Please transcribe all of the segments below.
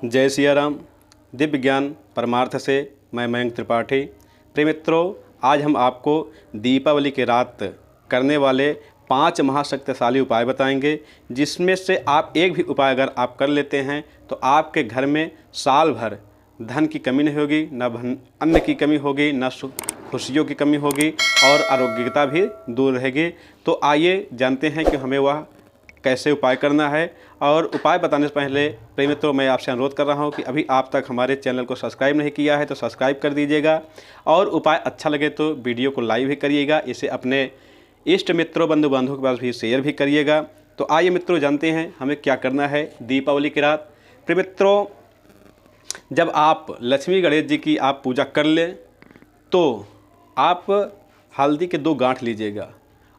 जय सिया राम। दिव्य ज्ञान परमार्थ से मैं मयंक त्रिपाठी। प्रिय मित्रों, आज हम आपको दीपावली की रात करने वाले 5 महाशक्तिशाली उपाय बताएंगे, जिसमें से आप एक भी उपाय अगर आप कर लेते हैं तो आपके घर में साल भर धन की कमी नहीं होगी, न अन्न की कमी होगी, न खुशियों की कमी होगी और आरोग्यता भी दूर रहेगी। तो आइए जानते हैं कि हमें वह कैसे उपाय करना है। और उपाय बताने से पहले प्रिय मित्रों, मैं आपसे अनुरोध कर रहा हूं कि अभी आप तक हमारे चैनल को सब्सक्राइब नहीं किया है तो सब्सक्राइब कर दीजिएगा, और उपाय अच्छा लगे तो वीडियो को लाइक भी करिएगा, इसे अपने इष्ट मित्रों बंधु बांधवों के पास भी शेयर भी करिएगा। तो आइए मित्रों, जानते हैं हमें क्या करना है दीपावली की रात। प्रिय मित्रों, जब आप लक्ष्मी गणेश जी की आप पूजा कर लें तो आप हल्दी के 2 गांठ लीजिएगा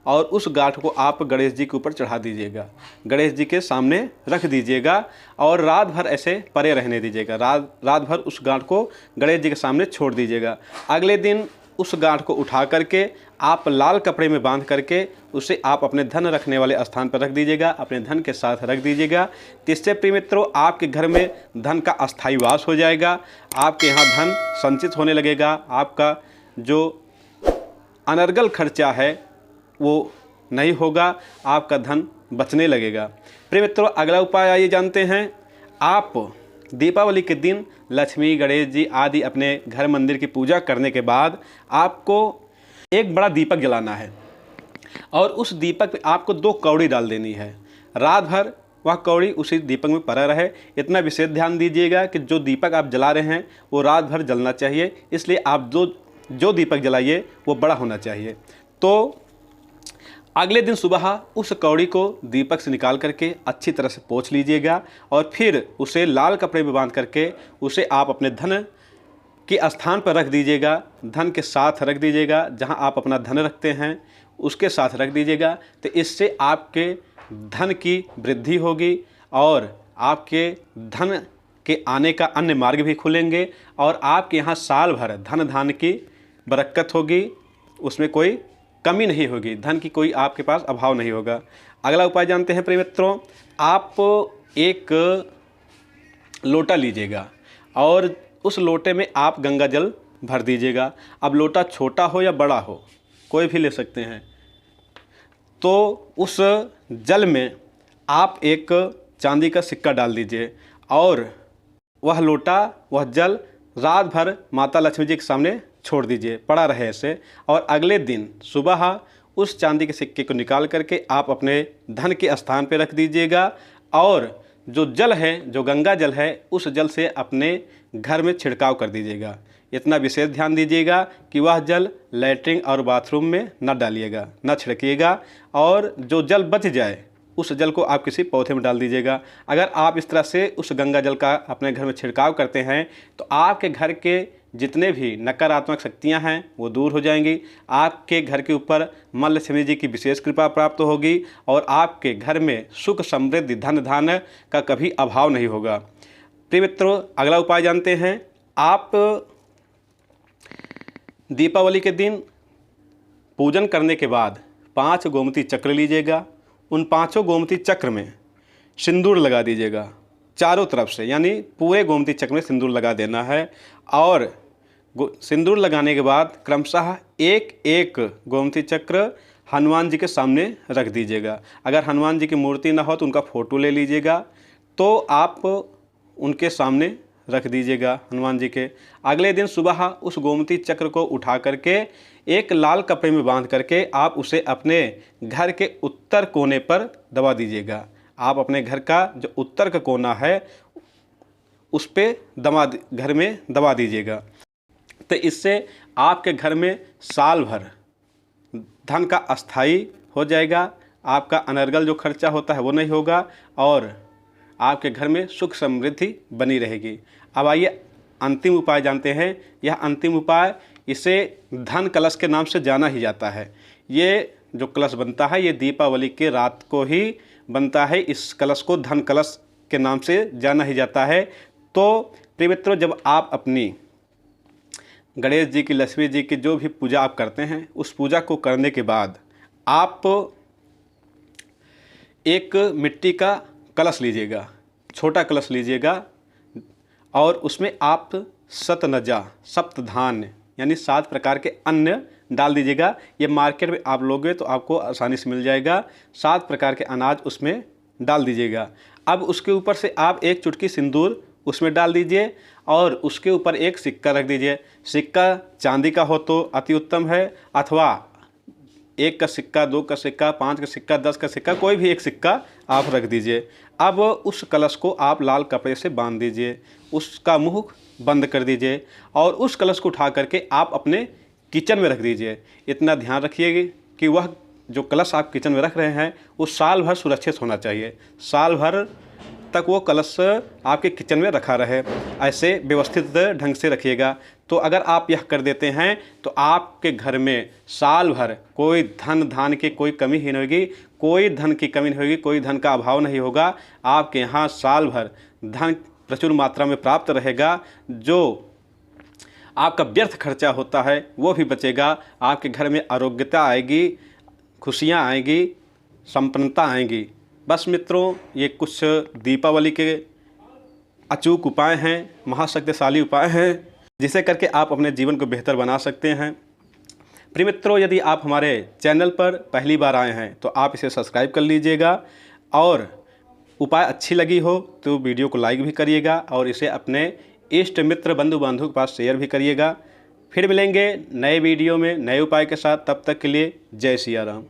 और उस गांठ को आप गणेश जी के ऊपर चढ़ा दीजिएगा, गणेश जी के सामने रख दीजिएगा और रात भर ऐसे परे रहने दीजिएगा। रात भर उस गांठ को गणेश जी के सामने छोड़ दीजिएगा। अगले दिन उस गांठ को उठा करके आप लाल कपड़े में बांध करके उसे आप अपने धन रखने वाले स्थान पर रख दीजिएगा, अपने धन के साथ रख दीजिएगा। जिससे प्रिय मित्रों, आपके घर में धन का अस्थायी वास हो जाएगा, आपके यहाँ धन संचित होने लगेगा, आपका जो अनर्गल खर्चा है वो नहीं होगा, आपका धन बचने लगेगा। प्रिय मित्रों, अगला उपाय आइए जानते हैं। आप दीपावली के दिन लक्ष्मी गणेश जी आदि अपने घर मंदिर की पूजा करने के बाद आपको एक बड़ा दीपक जलाना है और उस दीपक पे आपको 2 कौड़ी डाल देनी है। रात भर वह कौड़ी उसी दीपक में पड़ा रहे। इतना विशेष ध्यान दीजिएगा कि जो दीपक आप जला रहे हैं वो रात भर जलना चाहिए, इसलिए आप जो दीपक जलाइए वो बड़ा होना चाहिए। तो अगले दिन सुबह उस कौड़ी को दीपक से निकाल करके अच्छी तरह से पोंछ लीजिएगा और फिर उसे लाल कपड़े में बांध करके उसे आप अपने धन के स्थान पर रख दीजिएगा, धन के साथ रख दीजिएगा, जहां आप अपना धन रखते हैं उसके साथ रख दीजिएगा। तो इससे आपके धन की वृद्धि होगी और आपके धन के आने का अन्य मार्ग भी खुलेंगे और आपके यहाँ साल भर धन धान्य की बरकत होगी, उसमें कोई कमी नहीं होगी, धन की कोई आपके पास अभाव नहीं होगा। अगला उपाय जानते हैं प्रिय मित्रों। आप एक लोटा लीजिएगा और उस लोटे में आप गंगा जल भर दीजिएगा। अब लोटा छोटा हो या बड़ा हो, कोई भी ले सकते हैं। तो उस जल में आप एक चांदी का सिक्का डाल दीजिए और वह लोटा, वह जल रात भर माता लक्ष्मी जी के सामने छोड़ दीजिए, पड़ा रहे ऐसे। और अगले दिन सुबह उस चांदी के सिक्के को निकाल करके आप अपने धन के स्थान पर रख दीजिएगा और जो जल है, जो गंगा जल है, उस जल से अपने घर में छिड़काव कर दीजिएगा। इतना विशेष ध्यान दीजिएगा कि वह जल लैट्रिन और बाथरूम में न डालिएगा, न छिड़किएगा, और जो जल बच जाए उस जल को आप किसी पौधे में डाल दीजिएगा। अगर आप इस तरह से उस गंगा जल का अपने घर में छिड़काव करते हैं तो आपके घर के जितने भी नकारात्मक शक्तियां हैं वो दूर हो जाएंगी, आपके घर के ऊपर माँ लक्ष्मी जी की विशेष कृपा प्राप्त होगी और आपके घर में सुख समृद्धि धन धान्य का कभी अभाव नहीं होगा। प्रिय मित्रों, अगला उपाय जानते हैं। आप दीपावली के दिन पूजन करने के बाद 5 गोमती चक्र लीजिएगा। उन 5 गोमती चक्र में सिंदूर लगा दीजिएगा चारों तरफ से, यानी पूरे गोमती चक्र में सिंदूर लगा देना है। और सिंदूर लगाने के बाद क्रमशः एक गोमती चक्र हनुमान जी के सामने रख दीजिएगा। अगर हनुमान जी की मूर्ति ना हो तो उनका फ़ोटो ले लीजिएगा, तो आप उनके सामने रख दीजिएगा हनुमान जी के। अगले दिन सुबह उस गोमती चक्र को उठा करके एक लाल कपड़े में बांध करके आप उसे अपने घर के उत्तर कोने पर दबा दीजिएगा। आप अपने घर का जो उत्तर का कोना है उस पर घर में दबा दीजिएगा। तो इससे आपके घर में साल भर धन का अस्थाई हो जाएगा, आपका अनर्गल जो खर्चा होता है वो नहीं होगा और आपके घर में सुख समृद्धि बनी रहेगी। अब आइए अंतिम उपाय जानते हैं। यह अंतिम उपाय, इसे धन कलश के नाम से जाना ही जाता है। ये जो कलश बनता है ये दीपावली के रात को ही बनता है। इस कलश को धन कलश के नाम से जाना ही जाता है। तो प्रिय मित्रों, जब आप अपनी गणेश जी की, लक्ष्मी जी की जो भी पूजा आप करते हैं, उस पूजा को करने के बाद आप एक मिट्टी का कलश लीजिएगा, छोटा कलश लीजिएगा और उसमें आप सतनजा सप्तधान्य यानी 7 प्रकार के अन्न डाल दीजिएगा। ये मार्केट में आप लोगे तो आपको आसानी से मिल जाएगा। 7 प्रकार के अनाज उसमें डाल दीजिएगा। अब उसके ऊपर से आप 1 चुटकी सिंदूर उसमें डाल दीजिए और उसके ऊपर एक सिक्का रख दीजिए। सिक्का चांदी का हो तो अति उत्तम है, अथवा 1 का सिक्का, 2 का सिक्का, 5 का सिक्का, 10 का सिक्का, कोई भी एक सिक्का आप रख दीजिए। अब उस कलश को आप लाल कपड़े से बांध दीजिए, उसका मुंह बंद कर दीजिए और उस कलश को उठा करके आप अपने किचन में रख दीजिए। इतना ध्यान रखिएगा कि वह जो कलश आप किचन में रख रहे हैं वो साल भर सुरक्षित होना चाहिए, साल भर तक वो कलश आपके किचन में रखा रहे। ऐसे व्यवस्थित ढंग से रखिएगा। तो अगर आप यह कर देते हैं तो आपके घर में साल भर कोई धन धान की कोई कमी ही नहीं होगी, कोई धन की कमी नहीं होगी, कोई धन का अभाव नहीं होगा। आपके यहाँ साल भर धन प्रचुर मात्रा में प्राप्त रहेगा। जो आपका व्यर्थ खर्चा होता है वो भी बचेगा। आपके घर में आरोग्यता आएगी, खुशियाँ आएंगी, संपन्नता आएंगी। बस मित्रों, ये कुछ दीपावली के अचूक उपाय हैं, महाशक्तिशाली उपाय हैं, जिसे करके आप अपने जीवन को बेहतर बना सकते हैं। प्रिय मित्रों, यदि आप हमारे चैनल पर पहली बार आए हैं तो आप इसे सब्सक्राइब कर लीजिएगा और उपाय अच्छी लगी हो तो वीडियो को लाइक भी करिएगा और इसे अपने इष्ट मित्र बंधु बांधव के पास शेयर भी करिएगा। फिर मिलेंगे नए वीडियो में नए उपाय के साथ। तब तक के लिए जय सिया राम।